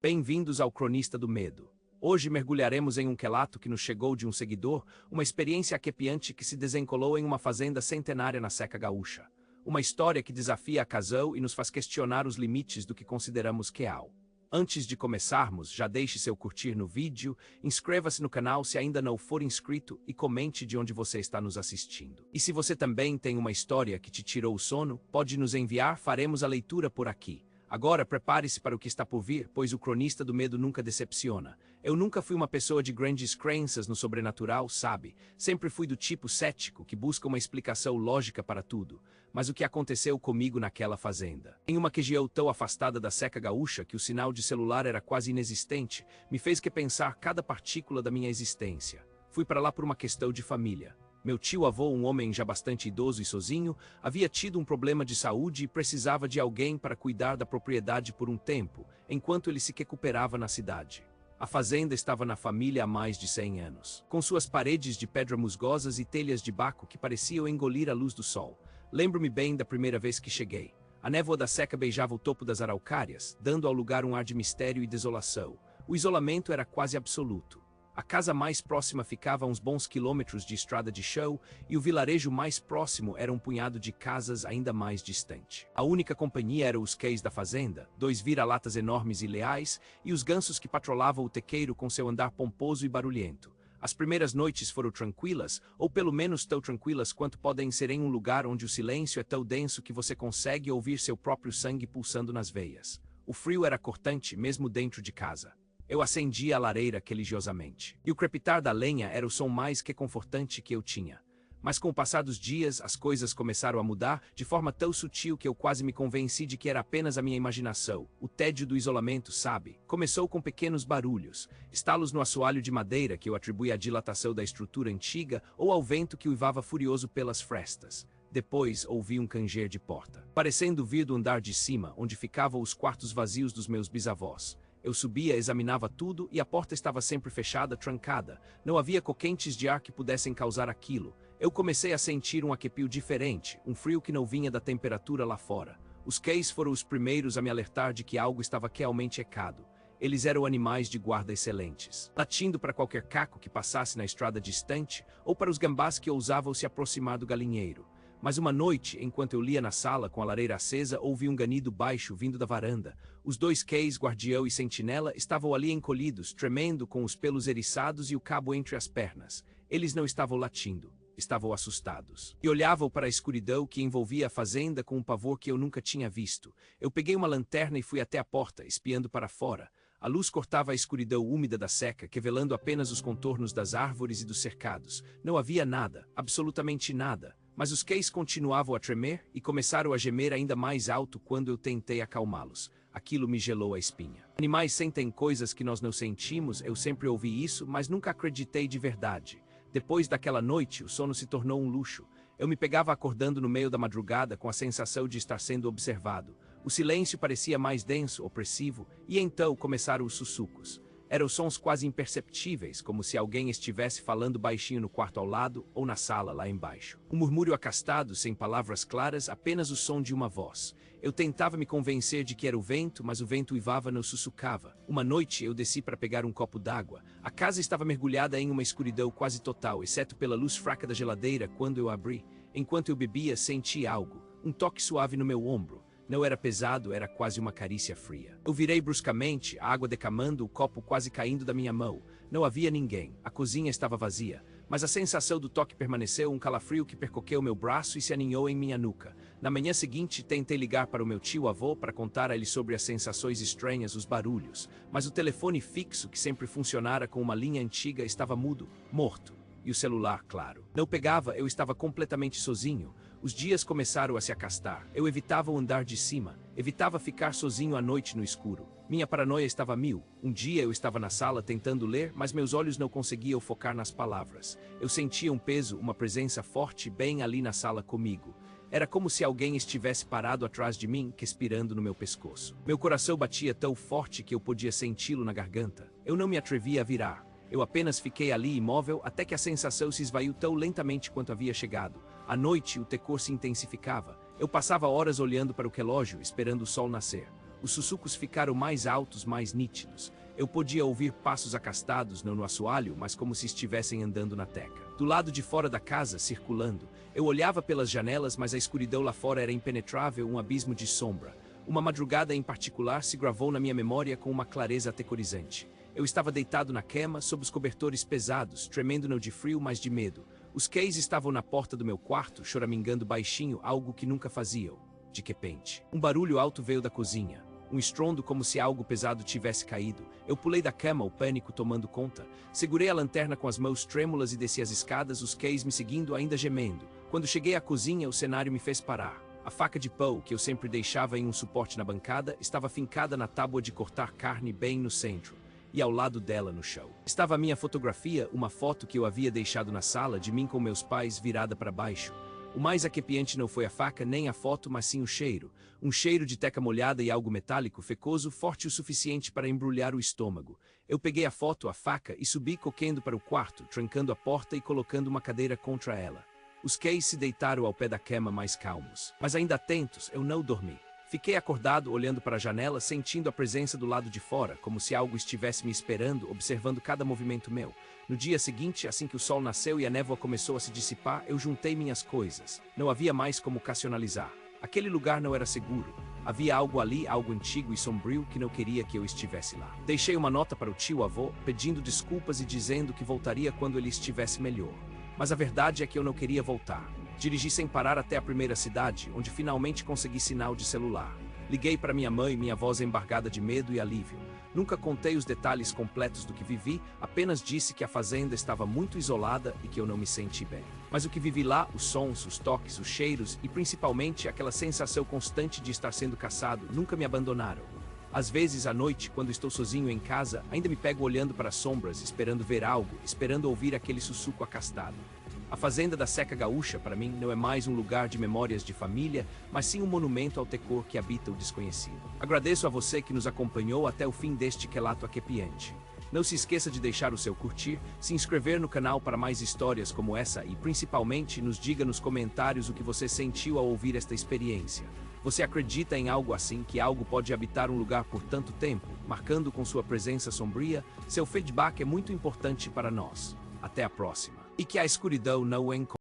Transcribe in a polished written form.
Bem-vindos ao Cronista do Medo. Hoje mergulharemos em um relato que nos chegou de um seguidor, uma experiência arrepiante que se desencolou em uma fazenda centenária na Seca Gaúcha. Uma história que desafia a razão e nos faz questionar os limites do que consideramos real. Antes de começarmos, já deixe seu curtir no vídeo, inscreva-se no canal se ainda não for inscrito e comente de onde você está nos assistindo. E se você também tem uma história que te tirou o sono, pode nos enviar, faremos a leitura por aqui. Agora prepare-se para o que está por vir, pois o Cronista do Medo nunca decepciona. Eu nunca fui uma pessoa de grandes crenças no sobrenatural, sabe? Sempre fui do tipo cético, que busca uma explicação lógica para tudo. Mas o que aconteceu comigo naquela fazenda? Em uma região tão afastada da Seca Gaúcha que o sinal de celular era quase inexistente, me fez repensar cada partícula da minha existência. Fui para lá por uma questão de família. Meu tio-avô, um homem já bastante idoso e sozinho, havia tido um problema de saúde e precisava de alguém para cuidar da propriedade por um tempo, enquanto ele se recuperava na cidade. A fazenda estava na família há mais de 100 anos, com suas paredes de pedra musgosas e telhas de baco que pareciam engolir a luz do sol. Lembro-me bem da primeira vez que cheguei. A névoa da seca beijava o topo das araucárias, dando ao lugar um ar de mistério e desolação. O isolamento era quase absoluto. A casa mais próxima ficava a uns bons quilômetros de estrada de chão e o vilarejo mais próximo era um punhado de casas ainda mais distante. A única companhia eram os cães da fazenda, 2 vira-latas enormes e leais, e os gansos que patrolavam o tequeiro com seu andar pomposo e barulhento. As primeiras noites foram tranquilas, ou pelo menos tão tranquilas quanto podem ser em um lugar onde o silêncio é tão denso que você consegue ouvir seu próprio sangue pulsando nas veias. O frio era cortante mesmo dentro de casa. Eu acendia a lareira religiosamente. E o crepitar da lenha era o som mais reconfortante que eu tinha. Mas com o passar dos dias, as coisas começaram a mudar de forma tão sutil que eu quase me convenci de que era apenas a minha imaginação. O tédio do isolamento, sabe? Começou com pequenos barulhos, estalos no assoalho de madeira que eu atribuía à dilatação da estrutura antiga ou ao vento que uivava furioso pelas frestas. Depois ouvi um canger de porta, parecendo vir do andar de cima, onde ficavam os quartos vazios dos meus bisavós. Eu subia, examinava tudo e a porta estava sempre fechada, trancada. Não havia correntes de ar que pudessem causar aquilo. Eu comecei a sentir um arrepio diferente, um frio que não vinha da temperatura lá fora. Os cães foram os primeiros a me alertar de que algo estava realmente errado. Eles eram animais de guarda excelentes, latindo para qualquer caco que passasse na estrada distante ou para os gambás que ousavam se aproximar do galinheiro. Mas uma noite, enquanto eu lia na sala com a lareira acesa, ouvi um ganido baixo vindo da varanda. Os 2 cães, guardião e sentinela, estavam ali encolhidos, tremendo, com os pelos eriçados e o cabo entre as pernas. Eles não estavam latindo, estavam assustados. E olhavam para a escuridão que envolvia a fazenda com um pavor que eu nunca tinha visto. Eu peguei uma lanterna e fui até a porta, espiando para fora. A luz cortava a escuridão úmida da seca, revelando apenas os contornos das árvores e dos cercados. Não havia nada, absolutamente nada. Mas os cães continuavam a tremer e começaram a gemer ainda mais alto quando eu tentei acalmá-los. Aquilo me gelou a espinha. Animais sentem coisas que nós não sentimos, eu sempre ouvi isso, mas nunca acreditei de verdade. Depois daquela noite, o sono se tornou um luxo. Eu me pegava acordando no meio da madrugada com a sensação de estar sendo observado. O silêncio parecia mais denso, opressivo, e então começaram os sussurros. Eram sons quase imperceptíveis, como se alguém estivesse falando baixinho no quarto ao lado ou na sala lá embaixo. Um murmúrio acastado, sem palavras claras, apenas o som de uma voz. Eu tentava me convencer de que era o vento, mas o vento uivava, não sussurrava. Uma noite eu desci para pegar um copo d'água. A casa estava mergulhada em uma escuridão quase total, exceto pela luz fraca da geladeira quando eu abri. Enquanto eu bebia, senti algo, um toque suave no meu ombro. Não era pesado, era quase uma carícia fria. Eu virei bruscamente, a água decamando, o copo quase caindo da minha mão. Não havia ninguém, a cozinha estava vazia. Mas a sensação do toque permaneceu, um calafrio que percorreu meu braço e se aninhou em minha nuca. Na manhã seguinte, tentei ligar para o meu tio-avô para contar a ele sobre as sensações estranhas, os barulhos. Mas o telefone fixo, que sempre funcionara com uma linha antiga, estava mudo, morto. E o celular, claro. Não pegava, eu estava completamente sozinho. Os dias começaram a se acastar. Eu evitava o andar de cima, evitava ficar sozinho à noite no escuro. Minha paranoia estava a mil. Um dia eu estava na sala tentando ler, mas meus olhos não conseguiam focar nas palavras. Eu sentia um peso, uma presença forte bem ali na sala comigo. Era como se alguém estivesse parado atrás de mim, respirando no meu pescoço. Meu coração batia tão forte que eu podia senti-lo na garganta. Eu não me atrevia a virar. Eu apenas fiquei ali imóvel até que a sensação se esvaiu tão lentamente quanto havia chegado. À noite, o terror se intensificava. Eu passava horas olhando para o relógio, esperando o sol nascer. Os sussurros ficaram mais altos, mais nítidos. Eu podia ouvir passos acastados, não no assoalho, mas como se estivessem andando na teca. Do lado de fora da casa, circulando, eu olhava pelas janelas, mas a escuridão lá fora era impenetrável, um abismo de sombra. Uma madrugada em particular se gravou na minha memória com uma clareza aterrorizante. Eu estava deitado na cama, sob os cobertores pesados, tremendo não de frio, mas de medo. Os Keys estavam na porta do meu quarto, choramingando baixinho, algo que nunca faziam. De repente, um barulho alto veio da cozinha. Um estrondo como se algo pesado tivesse caído. Eu pulei da cama, o pânico tomando conta. Segurei a lanterna com as mãos trêmulas e desci as escadas, os Keys me seguindo, ainda gemendo. Quando cheguei à cozinha, o cenário me fez parar. A faca de pão, que eu sempre deixava em um suporte na bancada, estava fincada na tábua de cortar carne bem no centro. E ao lado dela, no chão, estava a minha fotografia, uma foto que eu havia deixado na sala de mim com meus pais virada para baixo. O mais arrepiante não foi a faca nem a foto, mas sim o cheiro. Um cheiro de teca molhada e algo metálico fecoso, forte o suficiente para embrulhar o estômago. Eu peguei a foto, a faca e subi correndo para o quarto, trancando a porta e colocando uma cadeira contra ela. Os Keys se deitaram ao pé da cama mais calmos. Mas ainda atentos, eu não dormi. Fiquei acordado, olhando para a janela, sentindo a presença do lado de fora, como se algo estivesse me esperando, observando cada movimento meu. No dia seguinte, assim que o sol nasceu e a névoa começou a se dissipar, eu juntei minhas coisas. Não havia mais como racionalizar. Aquele lugar não era seguro. Havia algo ali, algo antigo e sombrio que não queria que eu estivesse lá. Deixei uma nota para o tio-avô, pedindo desculpas e dizendo que voltaria quando ele estivesse melhor. Mas a verdade é que eu não queria voltar. Dirigi sem parar até a primeira cidade, onde finalmente consegui sinal de celular. Liguei para minha mãe, minha voz embargada de medo e alívio. Nunca contei os detalhes completos do que vivi, apenas disse que a fazenda estava muito isolada e que eu não me senti bem. Mas o que vivi lá, os sons, os toques, os cheiros e principalmente aquela sensação constante de estar sendo caçado, nunca me abandonaram. Às vezes, à noite, quando estou sozinho em casa, ainda me pego olhando para as sombras, esperando ver algo, esperando ouvir aquele sussurro acastado. A fazenda da Seca Gaúcha, para mim, não é mais um lugar de memórias de família, mas sim um monumento ao terror que habita o desconhecido. Agradeço a você que nos acompanhou até o fim deste relato arrepiante. Não se esqueça de deixar o seu curtir, se inscrever no canal para mais histórias como essa e, principalmente, nos diga nos comentários o que você sentiu ao ouvir esta experiência. Você acredita em algo assim, que algo pode habitar um lugar por tanto tempo, marcando com sua presença sombria? Seu feedback é muito importante para nós. Até a próxima. E que a escuridão não o encontre.